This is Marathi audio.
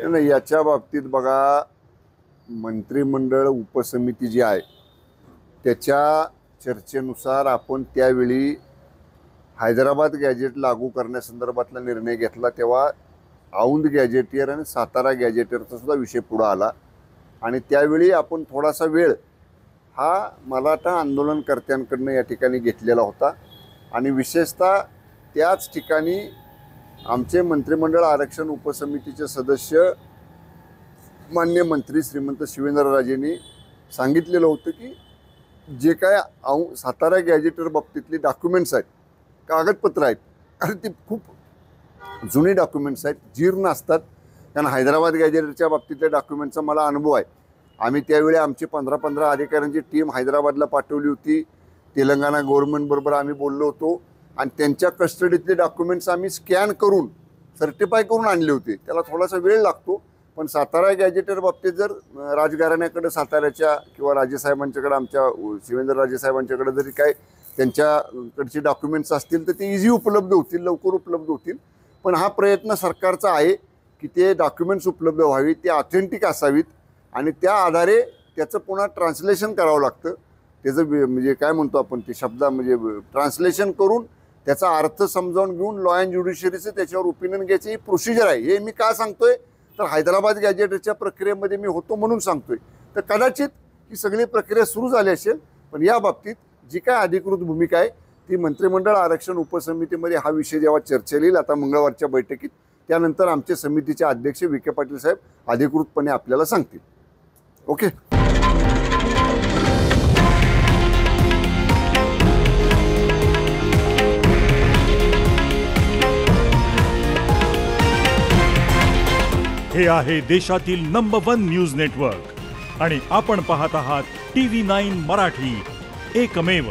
नाही याच्या बाबतीत बघा, मंत्रिमंडळ उपसमिती जी आहे त्याच्या चर्चेनुसार आपण त्यावेळी हैदराबाद गॅजेट लागू करण्यासंदर्भातला निर्णय घेतला, तेव्हा औंध गॅजेटियर आणि सातारा गॅजेटियरचा सुद्धा विषय पुढे आला आणि त्यावेळी आपण थोडासा वेळ हा मराठा आंदोलनकर्त्यांकडनं या ठिकाणी घेतलेला होता आणि विशेषतः त्याच ठिकाणी आमचे मंत्रिमंडळ आरक्षण उपसमितीचे सदस्य मान्य मंत्री श्रीमंत शिवेंद्रराजेंनी सांगितलेलं होतं की जे काय सातारा गॅजेटियर बाबतीतली डॉक्युमेंट्स आहेत, कागदपत्र आहेत, आणि ती खूप जुनी डॉक्युमेंट्स आहेत, जीर्ण असतात. कारण हैदराबाद गॅजेटियरच्या बाबतीतल्या डॉक्युमेंटचा मला अनुभव आहे. आम्ही त्यावेळी आमची 15 अधिकाऱ्यांची टीम हैदराबादला पाठवली होती. तेलंगणा गव्हर्नमेंटबरोबर आम्ही बोललो होतो आणि त्यांच्या कस्टडीतले डॉक्युमेंट्स आम्ही स्कॅन करून सर्टिफाय करून आणले होते. त्याला थोडासा वेळ लागतो, पण सातारा गॅजेटियर बाबतीत जर राजघराण्याकडे साताऱ्याच्या किंवा राजेसाहेबांच्याकडे, आमच्या शिवेंद्र राजेसाहेबांच्याकडे जरी काय त्यांच्याकडचे डॉक्युमेंट्स असतील तर ते इझी उपलब्ध होतील, लवकर उपलब्ध होतील. पण हा प्रयत्न सरकारचा आहे की ते डॉक्युमेंट्स उपलब्ध व्हावी, ते ऑथेंटिक असावीत आणि त्या आधारे त्याचं पुन्हा ट्रान्सलेशन करावं लागतं. त्याचं म्हणजे काय म्हणतो आपण ते शब्द म्हणजे ट्रान्सलेशन करून त्याचा अर्थ समजावून घेऊन लॉ अँड ज्युडिशरीचं त्याच्यावर ओपिनियन घ्यायची ही प्रोसिजर आहे. हे मी का सांगतोय तर हैदराबाद गॅजेटच्या प्रक्रियेमध्ये मी होतो म्हणून सांगतोय. तर कदाचित ही सगळी प्रक्रिया सुरू झाली असेल, पण या बाबतीत जी काय अधिकृत भूमिका आहे ती मंत्रिमंडळ आरक्षण उपसमितीमध्ये हा विषय जेव्हा चर्चेला येईल आता मंगळवारच्या बैठकीत, त्यानंतर आमचे समितीचे अध्यक्ष विखे पाटील साहेब अधिकृतपणे आपल्याला सांगतील. ओके. हे आहे देशातील नंबर 1 न्यूज नेटवर्क आणि आपण पाहत आहात TV9 मराठी, एकमेव.